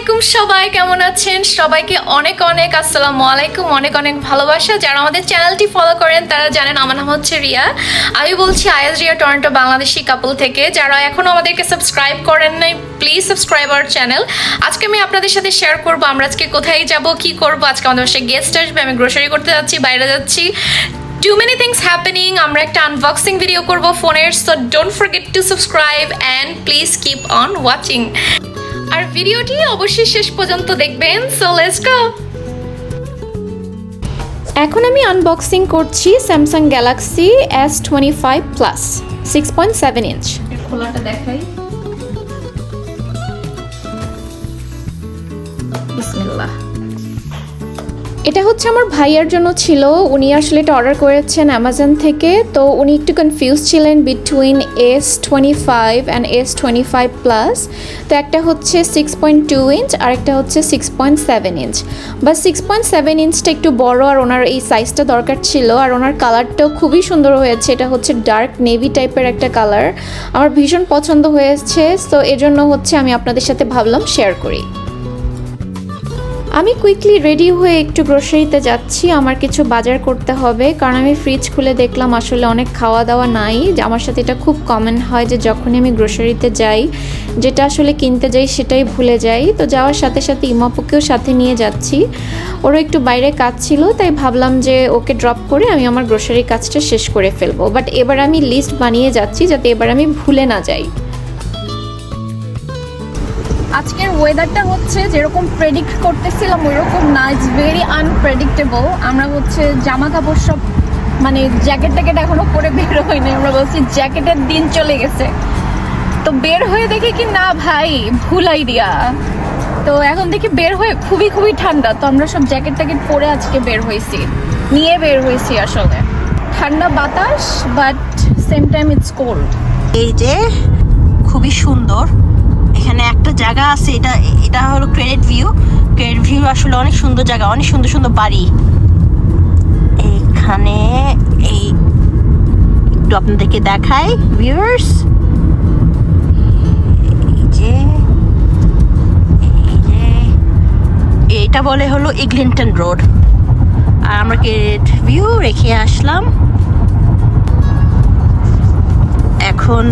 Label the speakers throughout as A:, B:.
A: আলাইকুম সবাই কেমন আছেন সবাইকে অনেক অনেক আসসালামু আলাইকুম অনেক অনেক ভালোবাসা যারা আমাদের চ্যানেলটি ফলো করেন তারা জানেন আমার নাম হচ্ছে রিয়া আমি বলছি আয়াজ রিয়া টরন্টো বাংলাদেশি কাপল থেকে যারা এখনো আমাদেরকে সাবস্ক্রাইব করেন নাই প্লিজ সাবস্ক্রাইব আওয়ার চ্যানেল আজকে আমি আপনাদের সাথে শেয়ার করব আমরা আজকে কোথায় যাব কি করব আজকে আমাদের বাসায় গেস্ট আসবে আমি গ্রোসারি করতে যাচ্ছি বাইরে যাচ্ছি too many things happening আমরা একটা আনবক্সিং ভিডিও করব ফোনের so don't forget to subscribe and please keep on watching আর ভিডিওটি অবশ্যই শেষ পর্যন্ত দেখবেন সো লেটস গো এখন আমি আনবক্সিং করছি Samsung Galaxy S25 plus 6.7 inch খোলাটা দেখাই বিসমিল্লাহ এটা হচ্ছে আমার ভাইয়ার জন্য ছিল উনি আসলে এটা অর্ডার করেছেন অ্যামাজন থেকে তো উনি একটু কনফিউজ ছিলেন between S25 and S25 plus তো একটা হচ্ছে 6.2 ইঞ্চ আর একটা হচ্ছে 6.7 ইঞ্চ বা 6.7 ইঞ্চটা একটু বড় আর ওনার এই সাইজটা দরকার ছিল আর ওনার কালারটাও খুবই সুন্দর হয়েছে এটা হচ্ছে ডার্ক নেভি টাইপের একটা কালার আমার ভীষণ পছন্দ হয়েছে তো এজন্য হচ্ছে আমি আপনাদের সাথে ভাবলাম শেয়ার করি আমি কুইকলি রেডি হয়ে একটু গ্রোসারিতে যাচ্ছি আমার কিছু বাজার করতে হবে কারণ আমি ফ্রিজ খুলে দেখলাম আসলে অনেক খাওয়া দাওয়া নাই আমার সাথে এটা খুব কমন হয় যে যখনই আমি গ্রোসারিতে যাই যেটা আসলে কিনতে যাই সেটাই ভুলে যাই তো যাওয়ার সাথে সাথে ইমাপুকেও সাথে নিয়ে যাচ্ছি ওরও একটু বাইরে কাজ ছিল তাই ভাবলাম যে ওকে ড্রপ করে আমি আমার গ্রোসারি কাজটা শেষ করে ফেলবো বাট এবার আমি লিস্ট বানিয়ে যাচ্ছি যাতে এবার আমি ভুলে না যাই আজকের ওয়েদারটা হচ্ছে যেরকম প্রেডিক্ট করতেছিলাম ওইরকম না ইটস ভেরি আনপ্রেডিক্টেবল আমরা হচ্ছে জামা কাপড় সব মানে জ্যাকেট ট্যাকেট এখনো পরে বের হয়নি আমরা বলছি জ্যাকেটের দিন চলে গেছে তো বের হয়ে দেখি কি না ভাই ভুল আইডিয়া তো এখন দেখি বের হয়ে খুবই খুবই ঠান্ডা তো আমরা সব জ্যাকেট ট্যাকেট পরে আজকে বের হয়েছি নিয়ে বের হয়েছি আসলে ঠান্ডা বাতাস but same time it's cold
B: এই যে খুবই সুন্দর এখানে একটা জায়গা আছে এটা হলো ক্রেডিট ভিউ আসলে অনেক সুন্দর জায়গা অনেক সুন্দর সুন্দর বাড়ি এখানে এই একটু আপনাদেরকে দেখাই ভিউয়ার্স এটা বলে হলো ইগলিংটন রোড আর আমরা ক্রেডিট ভিউ রেখে আসলাম এখন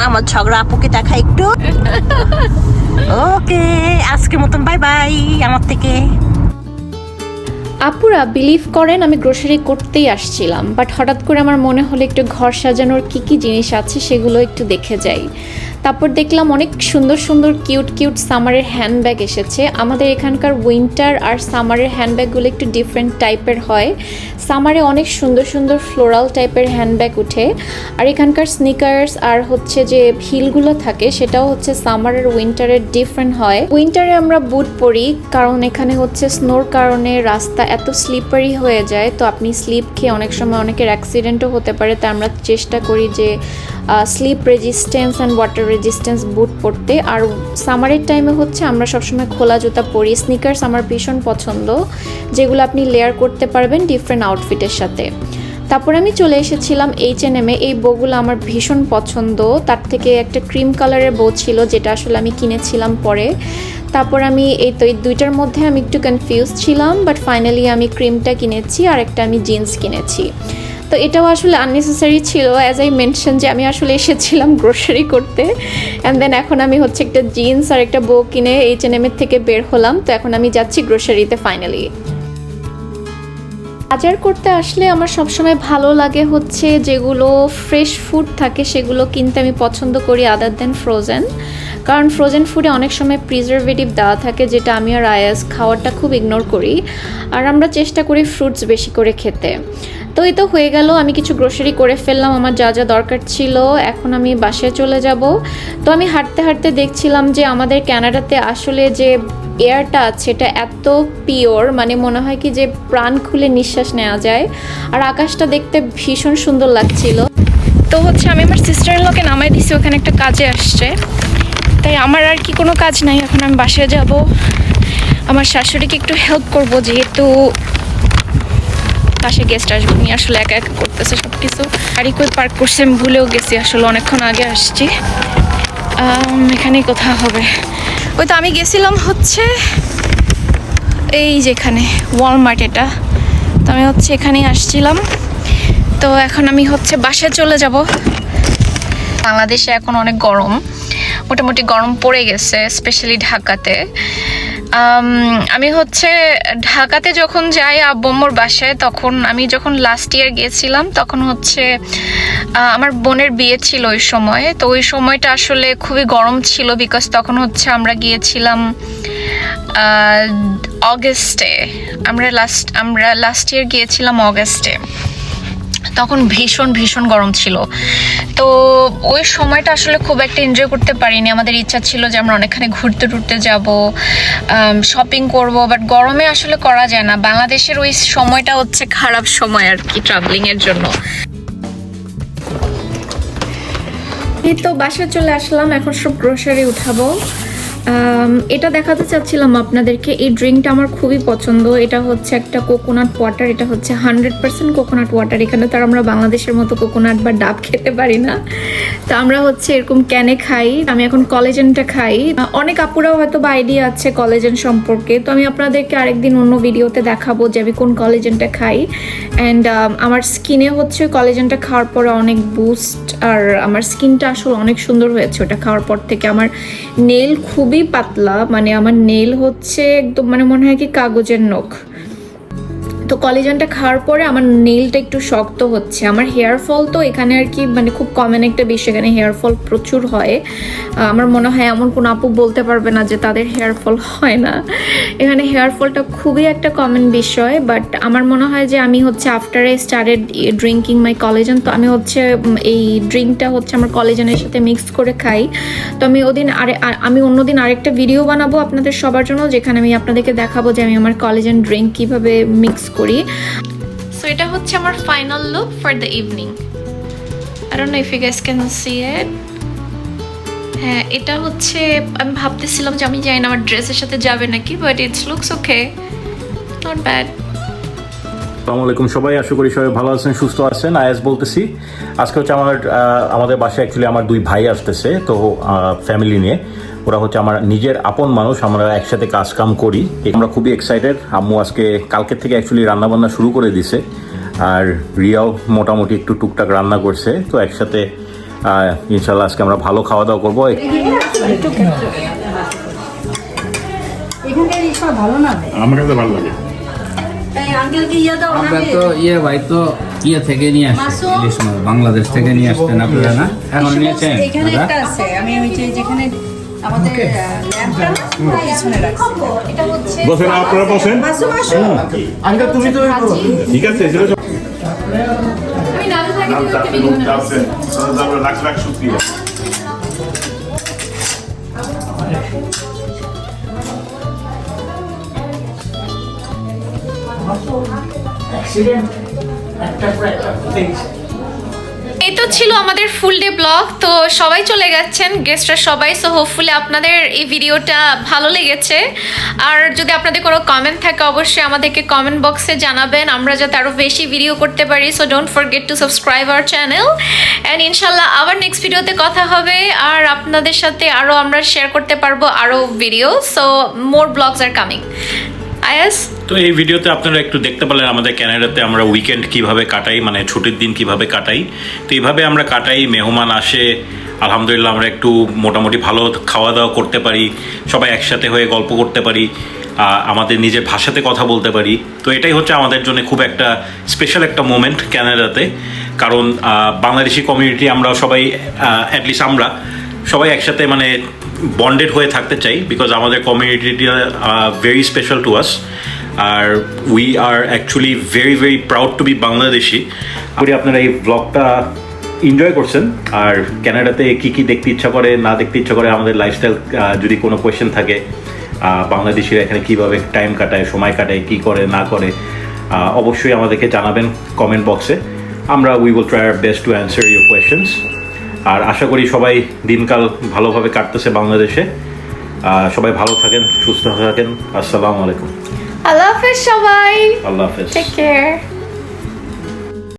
B: আমার ঝগড়া আপুকে দেখা একটু ওকে আজকের মতন বাই বাই আমার থেকে
A: আপুরা বিলিভ করেন আমি গ্রোসারি করতেই আসছিলাম বাট হঠাৎ করে আমার মনে হলো একটু ঘর সাজানোর কি কি জিনিস আছে সেগুলো একটু দেখে যাই তারপর দেখলাম অনেক সুন্দর সুন্দর কিউট সামারের হ্যান্ডব্যাগ এসেছে আমাদের এখানকার উইন্টার আর সামারের হ্যান্ডব্যাগগুলো একটু ডিফারেন্ট টাইপের হয় সামারে অনেক সুন্দর সুন্দর ফ্লোরাল টাইপের হ্যান্ডব্যাগ উঠে আর এখানকার স্নিকার্স আর হচ্ছে যে হিলগুলো থাকে সেটাও হচ্ছে সামার আর উইন্টারের ডিফারেন্ট হয় উইন্টারে আমরা বুট পরি কারণ এখানে হচ্ছে স্নোর কারণে রাস্তা এত স্লিপারি হয়ে যায় তো আপনি স্লিপ খেয়ে অনেক সময় অনেকের অ্যাক্সিডেন্টও হতে পারে তাই আমরা চেষ্টা করি যে slip resistance and water resistance boot পরতে আর সামারের টাইমে হচ্ছে আমরা সবসময় খোলা জুতা পরি স্নিকার্স আমার ভীষণ পছন্দ যেগুলো আপনি লেয়ার করতে পারবেন ডিফারেন্ট আউটফিটের সাথে তারপর আমি চলে এসেছিলাম H&M-এ এই বউগুলো আমার ভীষণ পছন্দ তার থেকে একটা ক্রিম কালারের বউ ছিল যেটা আসলে আমি কিনেছিলাম পরে তারপর আমি এই দুইটার মধ্যে আমি একটু কনফিউজ ছিলাম বাট ফাইনালি আমি ক্রিমটা কিনেছি আর একটা আমি জিন্স কিনেছি তো এটাও আসলে আননেসেসারি ছিল অ্যাজ আই মেনশন যে আমি আসলে এসেছিলাম গ্রোসারি করতে অ্যান্ড দেন এখন আমি হচ্ছে একটা জিন্স আর একটা বউ কিনে H&M-এর থেকে বের হলাম তো এখন আমি যাচ্ছি গ্রোসারিতে ফাইনালি বাজার করতে আসলে আমার সবসময় ভালো লাগে হচ্ছে যেগুলো ফ্রেশ ফুড থাকে সেগুলো কিনতে আমি পছন্দ করি আদার দেন ফ্রোজেন কারণ ফ্রোজেন ফুডে অনেক সময় প্রিজারভেটিভ দেওয়া থাকে যেটা আমি আর আয়াস খাওয়াটা খুব ইগনোর করি আর আমরা চেষ্টা করি ফ্রুটস বেশি করে খেতে তো এই তো হয়ে গেল আমি কিছু গ্রোসারি করে ফেললাম আমার যা যা দরকার ছিল এখন আমি বাসায় চলে যাব তো আমি হাঁটতে হাঁটতে দেখছিলাম যে আমাদের কানাডাতে আসলে যে এয়ারটা আছে এটা এত পিওর মানে মনে হয় কি যে প্রাণ খুলে নিঃশ্বাস নেওয়া যায় আর আকাশটা দেখতে ভীষণ সুন্দর লাগছিল তো হচ্ছে আমি আমার সিস্টার ইন লকে নামাই দিছি ওখানে একটা কাজে আসছে তাই আমার আর কি কোনো কাজ নাই এখন আমি বাসায় যাব আমার শাশুড়িকে একটু হেল্প করব যেহেতু পাশে গেস্ট আসবে উনি আসলে একা একা করতেছে সব কিছু গাড়ি কই পার্ক করছে আমি ভুলেও গেছি আসলে অনেকক্ষণ আগে আসছি এখানেই কোথাও হবে ওই তো আমি গেছিলাম হচ্ছে এই যেখানে ওয়ালমার্ট, এটা তো আমি হচ্ছে এখানেই আসছিলাম। তো এখন আমি হচ্ছে বাসায় চলে যাব। বাংলাদেশে এখন অনেক গরম, মোটামুটি গরম পড়ে গেছে, স্পেশালি ঢাকাতে। আমি হচ্ছে ঢাকাতে যখন যাই আব্বুর বাসায়, তখন আমি যখন লাস্ট ইয়ার গিয়েছিলাম তখন হচ্ছে আমার বোনের বিয়ে ছিল ওই সময়। তো ওই সময়টা আসলে খুবই গরম ছিল, বিকজ তখন হচ্ছে আমরা গিয়েছিলাম অগস্টে। আমরা লাস্ট ইয়ার গিয়েছিলাম অগস্টে, তখন ভীষণ ভীষণ গরম ছিল। তো ওই সময়টা আসলে খুব একটা এনজয় করতে পারিনি। আমাদের ইচ্ছা ছিল যে আমরা অনেকখানি ঘুরতে টুরতে যাব, শপিং করব, বাট গরমে আসলে করা যায় না। বাংলাদেশের ওই সময়টা হচ্ছে খারাপ সময় আর কি ট্রাভেলিংয়ের জন্য। এই তো বাসায় চলে আসলাম, এখন সব গ্রোসারি উঠাবো। এটা দেখাতে চাচ্ছিলাম আপনাদেরকে, এই ড্রিঙ্কটা আমার খুবই পছন্দ। এটা হচ্ছে একটা কোকোনাট ওয়াটার, এটা হচ্ছে 100% কোকোনাট ওয়াটার। এখানে তো আর আমরা বাংলাদেশের মতো কোকোনাট বা ডাব খেতে পারি না, তো আমরা হচ্ছে এরকম ক্যানে খাই। আমি এখন কলেজেনটা খাই। অনেক আপুরাও হয়তো বা আইডিয়া আছে কলেজেন সম্পর্কে, তো আমি আপনাদেরকে আরেকদিন অন্য ভিডিওতে দেখাবো যে আমি কোন কলেজেনটা খাই। অ্যান্ড আমার স্কিনে হচ্ছে কলেজেনটা খাওয়ার পরে অনেক বুস্ট, আর আমার স্কিনটা আসলে অনেক সুন্দর হয়েছে ওটা খাওয়ার পর থেকে। আমার নেল খুবই পাতলা, মানে আমার নেল হচ্ছে একদম মানে মনে হয় কি কাগজের নখ। তো কলেজেনটা খাওয়ার পরে আমার নেলটা একটু শক্ত হচ্ছে। আমার হেয়ার ফল তো এখানে আর কি মানে খুব কমন একটা বিষয়, এখানে হেয়ার ফল প্রচুর হয়। আমার মনে হয় এমন কোনো আপু বলতে পারবে না যে তাদের হেয়ার ফল হয় না। এখানে হেয়ার ফলটা খুবই একটা কমন বিষয়। বাট আমার মনে হয় যে আমি হচ্ছে আফটার আই স্টার্টেড ড্রিঙ্কিং মাই কলেজেন, তো আমি হচ্ছে এই ড্রিঙ্কটা হচ্ছে আমার কলেজেনের সাথে মিক্স করে খাই। তো আমি অন্যদিন আরেকটা ভিডিও বানাবো আপনাদের সবার জন্য, যেখানে আমি আপনাদেরকে দেখাবো যে আমি আমার কলেজেন ড্রিঙ্ক কিভাবে মিক্স করি। সো এটা হচ্ছে আমার final look for the evening. I don't know if you guys can see it. হ্যাঁ, এটা হচ্ছে আমি ভাবতেছিলাম যে আমি জানি না আমার ড্রেসের সাথে যাবে নাকি, but it's looks okay, not bad.
C: আসসালামু আলাইকুম সবাই, আশা করি সবাই ভালো আছেন, সুস্থ আছেন। আয়াস বলতেছি। আজকে হচ্ছে আমাদের বাসায় অ্যাকচুয়ালি আমার দুই ভাই আসতেছে, তো ফ্যামিলি নিয়ে। ওরা হচ্ছে আমার নিজের আপন মানুষ, আমরা একসাথে কাজ কাম করি। আমরা খুবই এক্সাইটেড। আম্মু আজকে কালকের থেকে অ্যাকচুয়ালি রান্নাবান্না শুরু করে দিছে, আর রিয়াও মোটামুটি একটু টুকটাক রান্না করছে। তো একসাথে ইনশাল্লাহ আজকে আমরা ভালো খাওয়া দাওয়া করবো।
D: আমার কাছে ভালো লাগে।
E: আমরা তো ভাই তো থেকে নিয়ে আসছি, ইলিশ মাছ বাংলাদেশ থেকে নিয়ে আসতেন আপনারা না? এখন নিয়েছেন?
F: এখানে একটা আছে, আমি ওই যে যেখানে আমাদের ল্যাম্পটা পিছনে রাখছি। এটা হচ্ছে
D: বসেন, আপনারা বসেন।
F: আঙ্কেল তুমি তো
D: ঠিক আছে,
F: আমি নাম থাকি
D: লাখ লাখ শুক্রিয়া।
A: এই তো ছিল আমাদের ফুল ডে ব্লগ। তো সবাই চলে গেছেন, গেস্টরা সবাই। সো হোপফুলি আপনাদের এই ভিডিওটা ভালো লেগেছে। আর যদি আপনাদের কোনো কমেন্ট থাকে অবশ্যই আমাদেরকে কমেন্ট বক্সে জানাবেন, আমরা যাতে আরও বেশি ভিডিও করতে পারি। So don't forget to subscribe our channel. And ইনশাল্লাহ আবার নেক্সট ভিডিওতে কথা হবে, আর আপনাদের সাথে আরও আমরা শেয়ার করতে পারবো আরও video. So more blogs are coming. আয়াস,
C: তো এই ভিডিওতে আপনারা একটু দেখতে পেলেন আমাদের ক্যানাডাতে আমরা উইকেন্ড কিভাবে কাটাই, মানে ছুটির দিন কিভাবে কাটাই। তো এইভাবে আমরা কাটাই, মেহমান আসে, আলহামদুলিল্লাহ আমরা একটু মোটামুটি ভালো খাওয়া দাওয়া করতে পারি, সবাই একসাথে হয়ে গল্প করতে পারি, আমাদের নিজের ভাষাতে কথা বলতে পারি। তো এটাই হচ্ছে আমাদের জন্য খুব একটা স্পেশাল একটা মোমেন্ট ক্যানাডাতে। কারণ বাংলাদেশি কমিউনিটি আমরা সবাই, অ্যাটলিস্ট আমরা সবাই একসাথে মানে বন্ডেড হয়ে থাকতে চাই, বিকজ আমাদের কমিউনিটিটা ভেরি স্পেশাল টু আস। আর we are actually very very proud to be Bangladeshi. করি আপনারা এই ব্লগটা এনজয় করছেন। আর ক্যানাডাতে কী কী দেখতে ইচ্ছা করে, না দেখতে ইচ্ছা করে, আমাদের লাইফস্টাইল যদি কোনো কোয়েশ্চেন থাকে, বাংলাদেশিরা এখানে কীভাবে টাইম কাটায়, সময় কাটায়, কী করে না করে, অবশ্যই আমাদেরকে জানাবেন কমেন্ট বক্সে। আমরা we will try our best to answer your questions. আর আশা করি সবাই দিনকাল ভালোভাবে কাটতেছে বাংলাদেশে। সবাই ভালো থাকেন, সুস্থ থাকেন। আসসালামু আলাইকুম।
A: আল্লাহ হাফেজ সবাই,
C: আল্লাহ হাফেজ।
A: Take care.